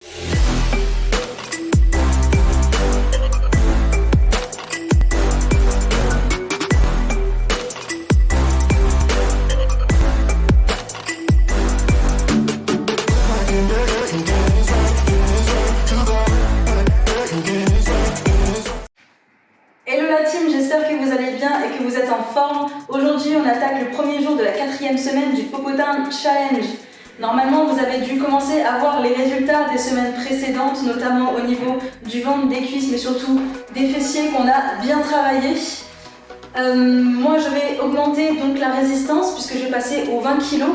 Hello la team, j'espère que vous allez bien et que vous êtes en forme. Aujourd'hui, on attaque le premier jour de la 4e semaine du Popotin Challenge. Normalement, vous avez dû commencer à voir les résultats des semaines précédentes, notamment au niveau du ventre, des cuisses, mais surtout des fessiers qu'on a bien travaillé. Moi, je vais augmenter donc la résistance puisque je vais passer aux 20 kg.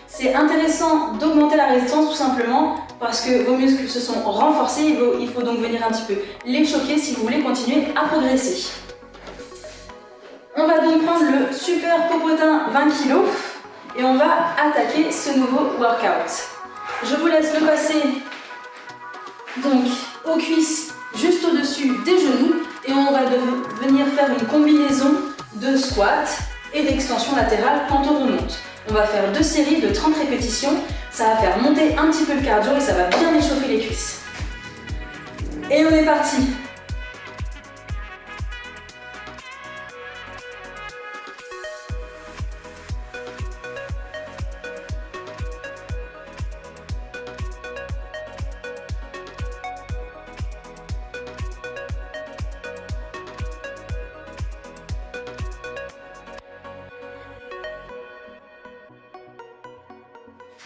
C'est intéressant d'augmenter la résistance tout simplement parce que vos muscles se sont renforcés. Il faut donc venir un petit peu les choquer si vous voulez continuer à progresser. On va donc prendre le super Popotin 20 kg et on va attaquer ce nouveau workout. Je vous laisse le passer donc aux cuisses juste au-dessus des genoux et on va venir faire une combinaison de squat et d'extension latérale quand on remonte. On va faire 2 séries de 30 répétitions, ça va faire monter un petit peu le cardio et ça va bien échauffer les cuisses. Et on est parti!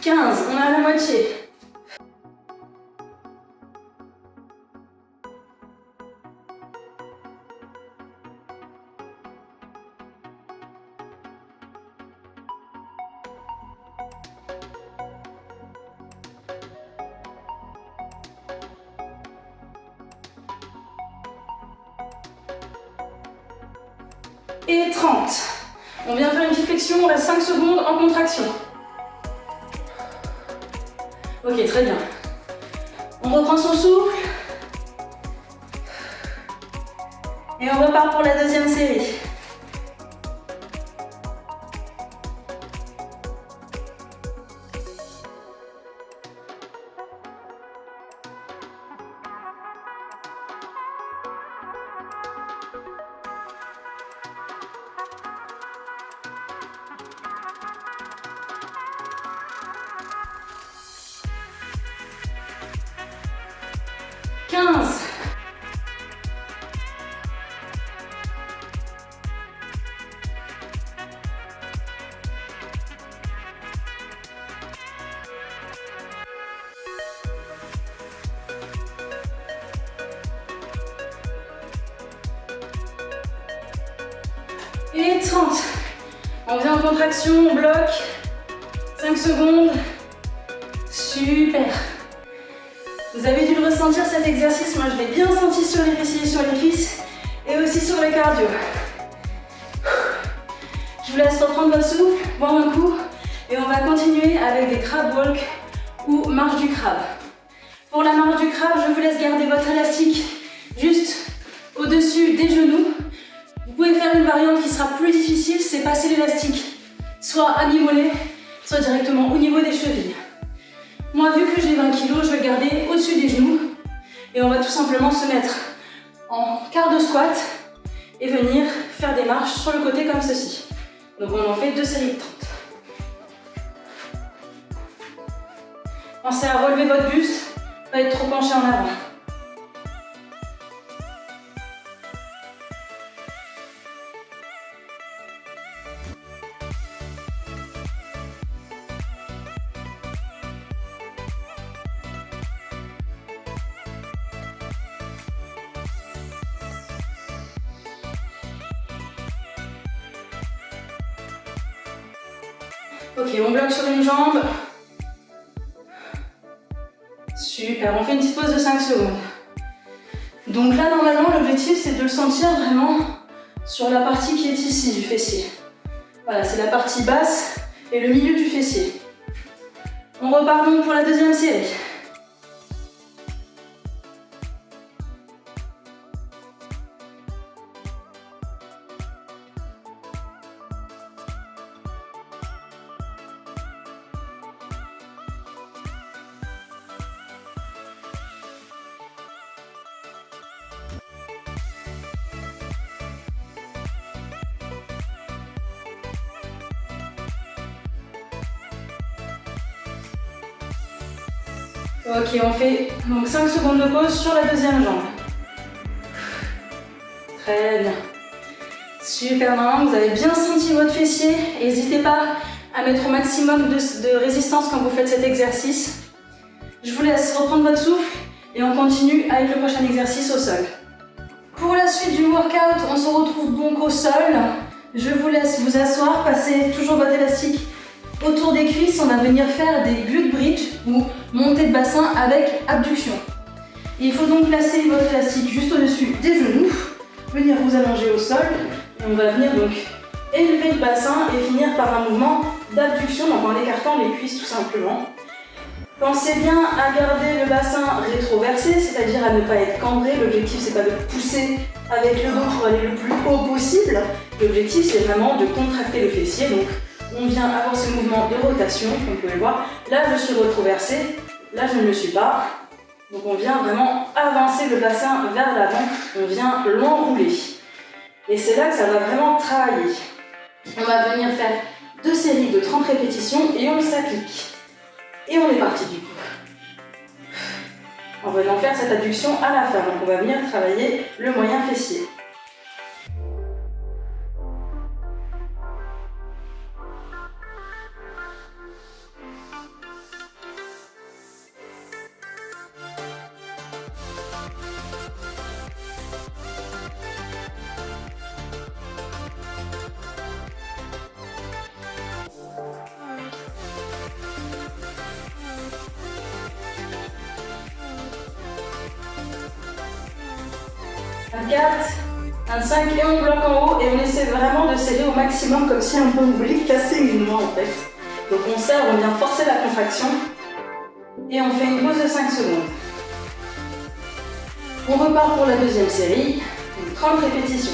« 15, on est à la moitié. Et 30. On vient faire une petite flexion, on reste 5 secondes en contraction. Ok, très bien. On reprend son souffle. Et on repart pour la deuxième série. Et 30. On vient en contraction, on bloque. 5 secondes. Super. Vous avez dû le ressentir cet exercice. Moi, je l'ai bien senti sur les fessiers, sur les cuisses et aussi sur le cardio. Je vous laisse reprendre votre souffle, boire un coup et on va continuer avec des crab walk ou marche du crabe. Pour la marche du crabe, je vous laisse garder votre élastique juste au-dessus des genoux. Vous pouvez faire une variante qui sera plus difficile, c'est passer l'élastique soit à mi-mollet, soit directement au niveau des chevilles. Moi, vu que j'ai 20 kg, je vais le garder au-dessus des genoux et on va tout simplement se mettre en quart de squat et venir faire des marches sur le côté comme ceci. Donc on en fait 2 séries de 30. Pensez à relever votre buste, pas être trop penché en avant. Ok, on bloque sur une jambe. Super, on fait une petite pause de 5 secondes. Donc là, normalement, l'objectif, c'est de le sentir vraiment sur la partie qui est ici du fessier. Voilà, c'est la partie basse et le milieu du fessier. On repart donc pour la deuxième série. Ok, on fait donc 5 secondes de pause sur la deuxième jambe. Très bien. Super, maintenant vous avez bien senti votre fessier. N'hésitez pas à mettre au maximum de résistance quand vous faites cet exercice. Je vous laisse reprendre votre souffle et on continue avec le prochain exercice au sol. Pour la suite du workout, on se retrouve donc au sol. Je vous laisse vous asseoir, passer toujours votre élastique autour des cuisses. On va venir faire des glute bridge ou montée de bassin avec abduction. Il faut donc placer votre élastique juste au-dessus des genoux, venir vous allonger au sol et on va venir donc élever le bassin et finir par un mouvement d'abduction, donc en écartant les cuisses tout simplement. Pensez bien à garder le bassin rétroversé, c'est-à-dire à ne pas être cambré. L'objectif c'est pas de pousser avec le dos pour aller le plus haut possible. L'objectif c'est vraiment de contracter le fessier. Donc on vient avoir ce mouvement de rotation, comme vous pouvez le voir. Là je suis rétroversée, là je ne le suis pas. Donc on vient vraiment avancer le bassin vers l'avant, on vient l'enrouler. Et c'est là que ça va vraiment travailler. On va venir faire 2 séries de 30 répétitions et on s'applique. Et on est parti du coup. On va en faire cette abduction à la fin, donc on va venir travailler le moyen fessier. « 24, 25 et on bloque en haut et on essaie vraiment de serrer au maximum comme si un peu vous vouliez casser une main en fait. Donc on serre, on vient forcer la contraction et on fait une pause de 5 secondes. On repart pour la deuxième série, 30 répétitions.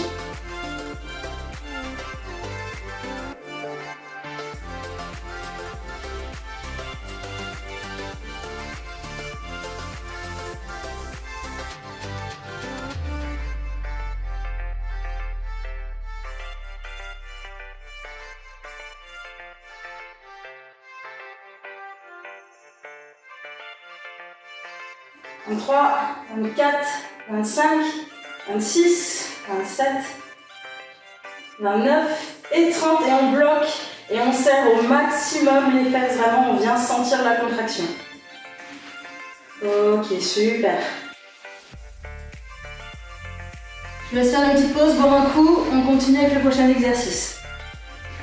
« 23, 24, 25, 26, 27, 29 et 30 et on bloque et on serre au maximum les fesses, vraiment on vient sentir la contraction. Ok, super. Je vais laisse faire une petite pause, boire un coup, on continue avec le prochain exercice.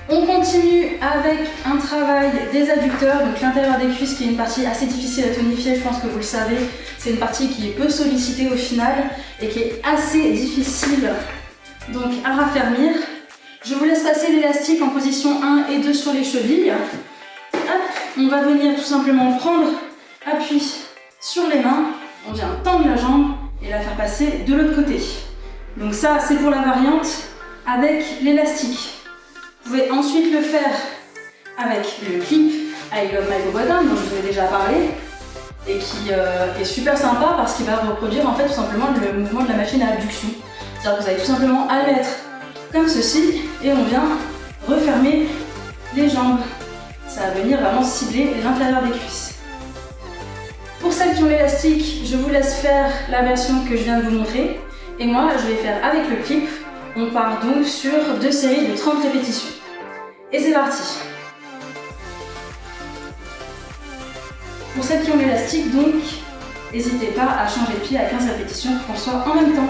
On continue avec un travail des adducteurs, donc l'intérieur des cuisses qui est une partie assez difficile à tonifier, je pense que vous le savez. C'est une partie qui est peu sollicitée au final et qui est assez difficile donc à raffermir. Je vous laisse passer l'élastique en position 1 et 2 sur les chevilles. Hop, on va venir tout simplement prendre appui sur les mains, on vient tendre la jambe et la faire passer de l'autre côté. Donc ça c'est pour la variante avec l'élastique. Vous pouvez ensuite le faire avec le clip I Love My Bottom dont je vous ai déjà parlé et qui est super sympa parce qu'il va reproduire en fait tout simplement le mouvement de la machine à abduction. C'est-à-dire que vous avez tout simplement à le mettre comme ceci et on vient refermer les jambes. Ça va venir vraiment cibler l'intérieur des cuisses. Pour celles qui ont l'élastique, je vous laisse faire la version que je viens de vous montrer et moi je vais faire avec le clip. On part donc sur 2 séries de 30 répétitions. Et c'est parti. Pour celles qui ont l'élastique, donc, n'hésitez pas à changer de pied à 15 répétitions pour qu'on soit en même temps.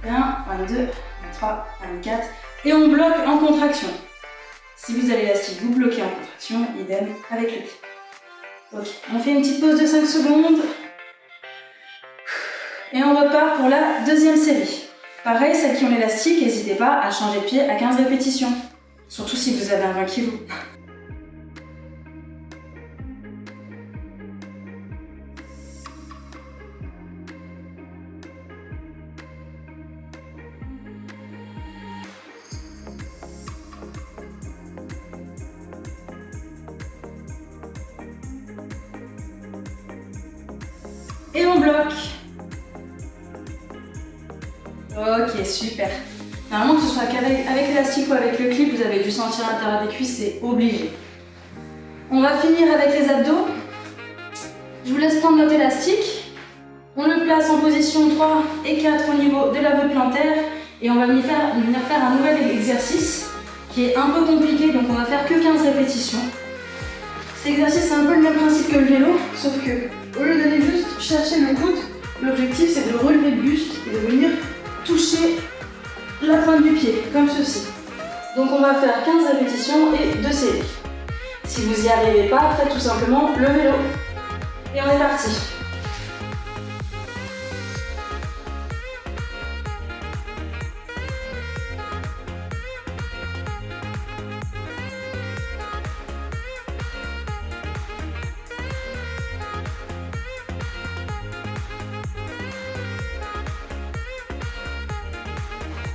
« 22, 23, 24 et on bloque en contraction. Si vous avez l'élastique, vous bloquez en contraction, idem avec le pied. Ok, on fait une petite pause de 5 secondes. Et on repart pour la deuxième série. Pareil, celles qui ont l'élastique, n'hésitez pas à changer de pied à 15 répétitions. Surtout si vous avez un 20 kg. Et on bloque. Ok, super. Normalement, que ce soit avec l'élastique ou avec le clip, vous avez dû sentir l'intérieur des cuisses, c'est obligé. On va finir avec les abdos. Je vous laisse prendre notre élastique. On le place en position 3 et 4 au niveau de la voûte plantaire. Et on va venir faire un nouvel exercice qui est un peu compliqué, donc on va faire que 15 répétitions. Cet exercice, c'est un peu le même principe que le vélo, sauf que au lieu d'aller juste chercher le coude, l'objectif c'est de relever le buste et de venir toucher la pointe du pied, comme ceci. Donc on va faire 15 répétitions et 2 séries. Si vous n'y arrivez pas, faites tout simplement le vélo. Et on est parti.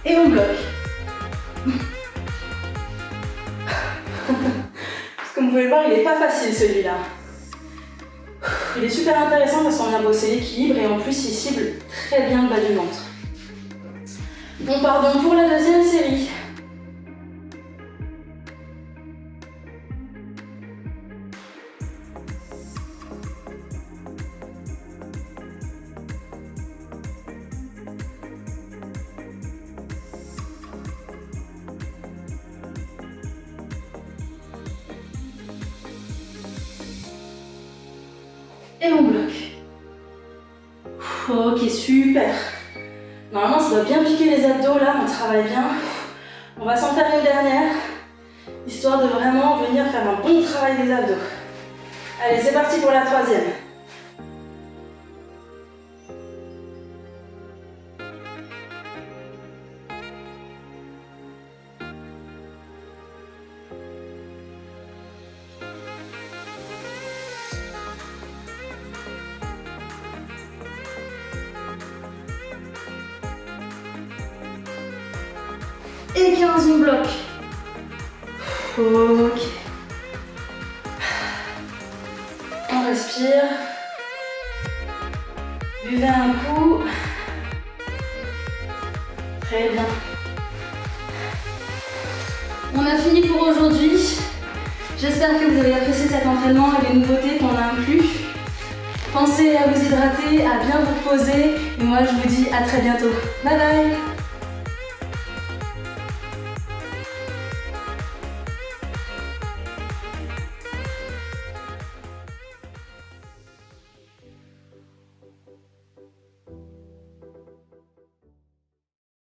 Et on bloque. Comme vous pouvez le voir, il n'est pas facile celui-là. Il est super intéressant parce qu'on vient bosser l'équilibre et en plus il cible très bien le bas du ventre. On part donc pour la deuxième série. Et on bloque. Ok, super. Normalement, ça doit bien piquer les abdos, là, on travaille bien. On va s'en faire une dernière, histoire de vraiment venir faire un bon travail des abdos. Allez, c'est parti pour la troisième. Et 15, on bloque. Ok. On respire. Buvez un coup. Très bien. On a fini pour aujourd'hui. J'espère que vous avez apprécié cet entraînement et les nouveautés qu'on a inclus. Pensez à vous hydrater, à bien vous reposer. Et moi, je vous dis à très bientôt. Bye bye.